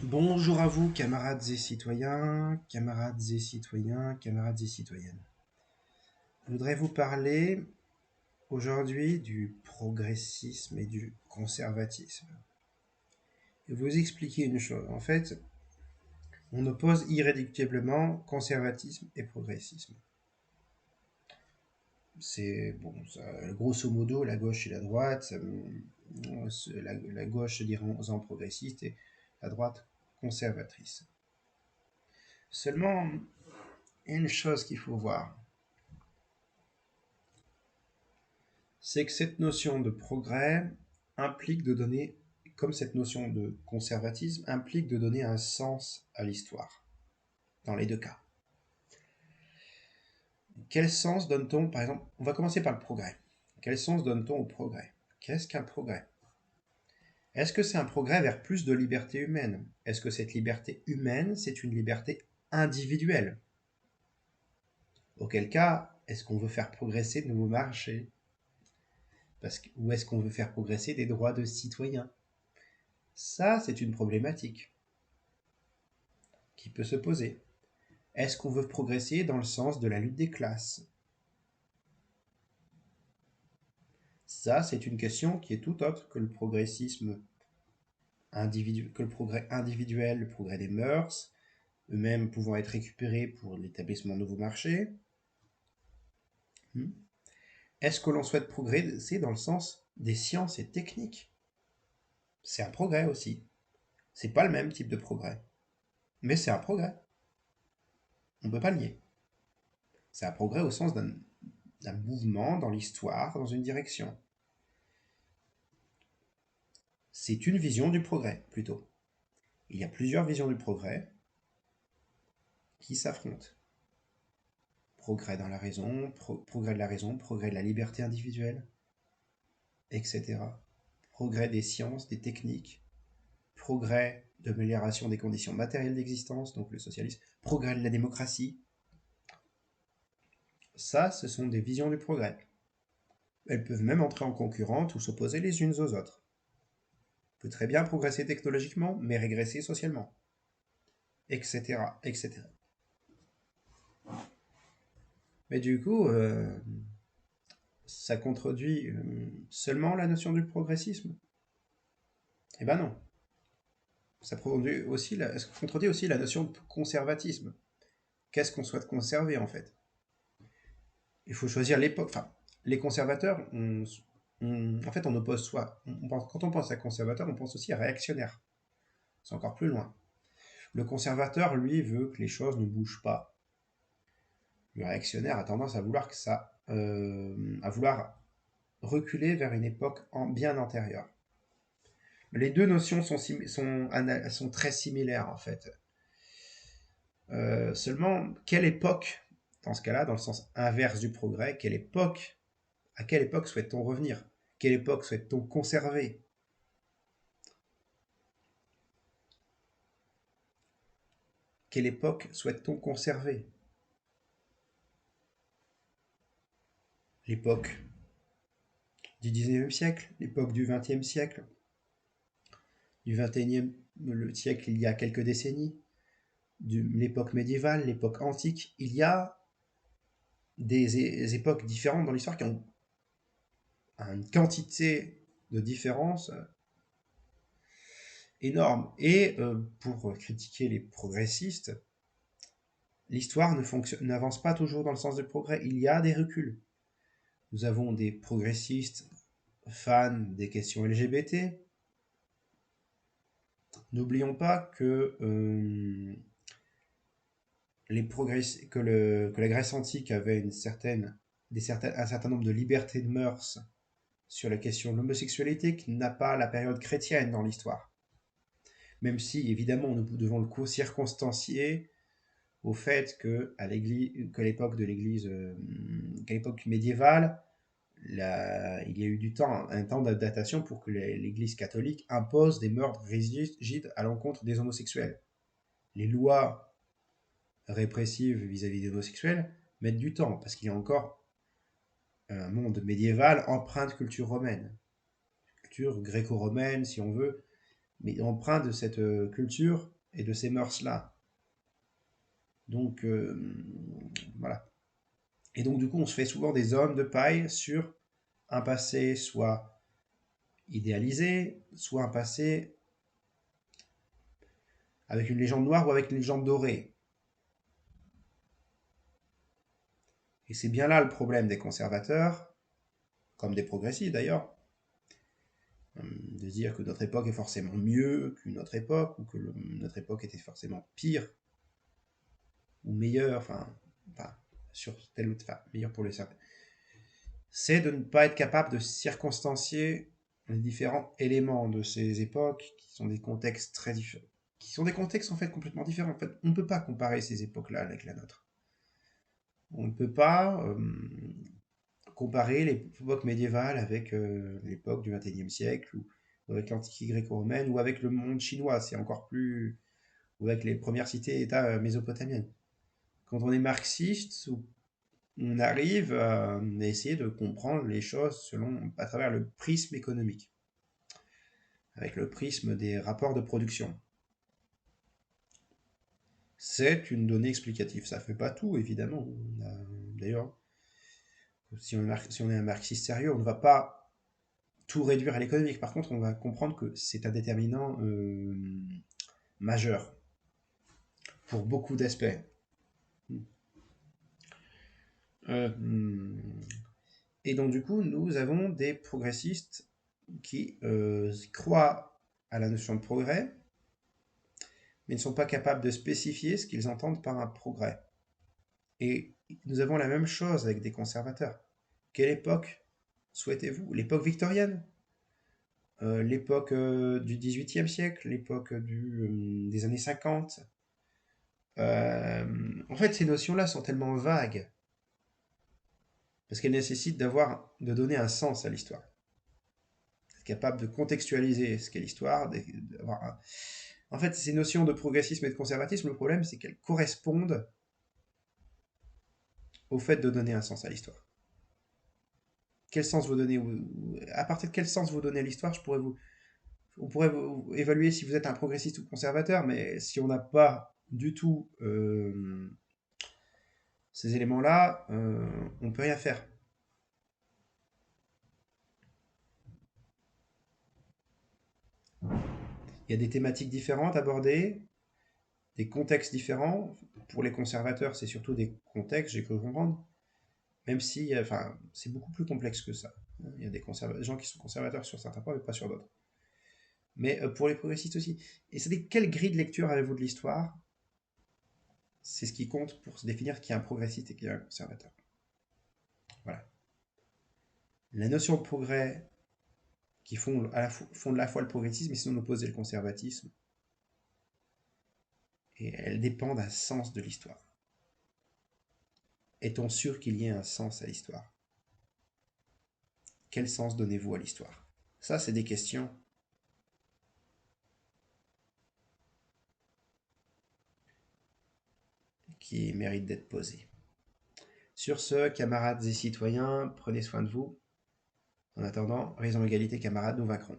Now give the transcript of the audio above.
Bonjour à vous, camarades et citoyens, camarades et citoyens, camarades et citoyennes. Je voudrais vous parler aujourd'hui du progressisme et du conservatisme. Et vous expliquer une chose. En fait, on oppose irréductiblement conservatisme et progressisme. C'est, bon, grosso modo, la gauche et la droite, la gauche, dirons-en progressiste, et la droite conservatrice. Seulement, il y a une chose qu'il faut voir. C'est que cette notion de progrès implique de donner, comme cette notion de conservatisme, implique de donner un sens à l'histoire, dans les deux cas. Quel sens donne-t-on, par exemple, on va commencer par le progrès. Quel sens donne-t-on au progrès? Qu'est-ce qu'un progrès? Est-ce que c'est un progrès vers plus de liberté humaine? Est-ce que cette liberté humaine, c'est une liberté individuelle? Auquel cas, est-ce qu'on veut faire progresser de nouveaux marchés? Ou est-ce qu'on veut faire progresser des droits de citoyens? Ça, c'est une problématique qui peut se poser. Est-ce qu'on veut progresser dans le sens de la lutte des classes? Ça, c'est une question qui est tout autre que le progressisme que le progrès individuel, le progrès des mœurs, eux-mêmes pouvant être récupérés pour l'établissement de nouveaux marchés. Est-ce que l'on souhaite progresser dans le sens des sciences et techniques? C'est un progrès aussi. C'est pas le même type de progrès, mais c'est un progrès. On ne peut pas le nier. C'est un progrès au sens d'un mouvement dans l'histoire, dans une direction. C'est une vision du progrès, plutôt. Il y a plusieurs visions du progrès qui s'affrontent. Progrès dans la raison, progrès de la raison, progrès de la liberté individuelle, etc. Progrès des sciences, des techniques, progrès d'amélioration des conditions matérielles d'existence, donc le socialisme, progrès de la démocratie. Ça, ce sont des visions du progrès. Elles peuvent même entrer en concurrence ou s'opposer les unes aux autres. On peut très bien progresser technologiquement, mais régresser socialement, etc., etc. Mais du coup, ça contredit seulement la notion du progressisme? Eh ben non. Ça contredit aussi la notion de conservatisme. Qu'est-ce qu'on souhaite conserver en fait? Il faut choisir l'époque. Enfin, les conservateurs, en fait, on oppose soit. Quand on pense à conservateur, on pense aussi à réactionnaire. C'est encore plus loin. Le conservateur, lui, veut que les choses ne bougent pas. Le réactionnaire a tendance à vouloir à vouloir reculer vers une époque bien antérieure. Les deux notions sont très similaires en fait. Seulement, quelle époque, dans ce cas-là, dans le sens inverse du progrès, à quelle époque souhaite-t-on revenir? Quelle époque souhaite-t-on conserver? Quelle époque souhaite-t-on conserver? L'époque du 19e siècle, l'époque du 20e siècle, du 21e siècle il y a quelques décennies, l'époque médiévale, l'époque antique. Il y a des époques différentes dans l'histoire qui ont une quantité de différences énorme. Et pour critiquer les progressistes, l'histoire n'avance pas toujours dans le sens du progrès. Il y a des reculs. Nous avons des progressistes fans des questions LGBT. N'oublions pas que, que la Grèce antique avait un certain nombre de libertés de mœurs sur la question de l'homosexualité qui n'a pas la période chrétienne dans l'histoire. Même si, évidemment, nous devons le circonstancier au fait qu'à l'époque de l'Église, qu'à l'époque médiévale, il y a eu un temps d'adaptation pour que l'Église catholique impose des mœurs rigides à l'encontre des homosexuels. Les lois répressives vis-à-vis des homosexuels mettent du temps, parce qu'il y a encore un monde médiéval empreint de culture romaine, culture gréco-romaine si on veut, mais empreint de cette culture et de ces mœurs-là. Donc, voilà. Et donc, du coup, on se fait souvent des hommes de paille sur un passé soit idéalisé, soit un passé avec une légende noire ou avec une légende dorée. Et c'est bien là le problème des conservateurs, comme des progressistes d'ailleurs, de dire que notre époque est forcément mieux qu'une autre époque, ou que notre époque était forcément pire, ou meilleure, enfin sur tel ou enfin, meilleur pour les certains. C'est de ne pas être capable de circonstancier les différents éléments de ces époques, qui sont des contextes très différents, qui sont des contextes en fait complètement différents. En fait, on ne peut pas comparer ces époques-là avec la nôtre. On ne peut pas comparer l'époque médiévale avec l'époque du XXIe siècle, ou avec l'Antiquité gréco-romaine, ou avec le monde chinois, c'est encore plus... ou avec les premières cités-États mésopotamiennes. Quand on est marxiste, on arrive à essayer de comprendre les choses à travers le prisme économique, avec le prisme des rapports de production. C'est une donnée explicative. Ça ne fait pas tout, évidemment. D'ailleurs, si on est un marxiste sérieux, on ne va pas tout réduire à l'économique. Par contre, on va comprendre que c'est un déterminant majeur pour beaucoup d'aspects. Euh, et donc, du coup, nous avons des progressistes qui croient à la notion de progrès, mais ne sont pas capables de spécifier ce qu'ils entendent par un progrès. Et nous avons la même chose avec des conservateurs. Quelle époque souhaitez-vous? L'époque victorienne? L'époque du XVIIIe siècle? L'époque des années 50? En fait, ces notions-là sont tellement vagues, parce qu'elles nécessitent de donner un sens à l'histoire. Être capable de contextualiser ce qu'est l'histoire, En fait, ces notions de progressisme et de conservatisme, le problème, c'est qu'elles correspondent au fait de donner un sens à l'histoire. Quel sens vous donnez, à partir de quel sens vous donnez à l'histoire, on pourrait vous évaluer si vous êtes un progressiste ou conservateur, mais si on n'a pas du tout ces éléments-là, on ne peut rien faire. Il y a des thématiques différentes abordées, des contextes différents. Pour les conservateurs, c'est surtout des contextes, j'ai cru comprendre, même si c'est beaucoup plus complexe que ça. Il y a des gens qui sont conservateurs sur certains points, mais pas sur d'autres. Mais pour les progressistes aussi. Et c'est quelle grille de lecture avez-vous de l'histoire? C'est ce qui compte pour se définir qui est un progressiste et qui est un conservateur. Voilà. La notion de progrès qui font à la fois le progressisme et son opposé le conservatisme, et elles dépendent d'un sens de l'histoire. Est-on sûr qu'il y ait un sens à l'histoire? Quel sens donnez-vous à l'histoire? Ça, c'est des questions qui méritent d'être posées. Sur ce, camarades et citoyens, prenez soin de vous. En attendant, raison, égalité, camarades, nous vaincrons.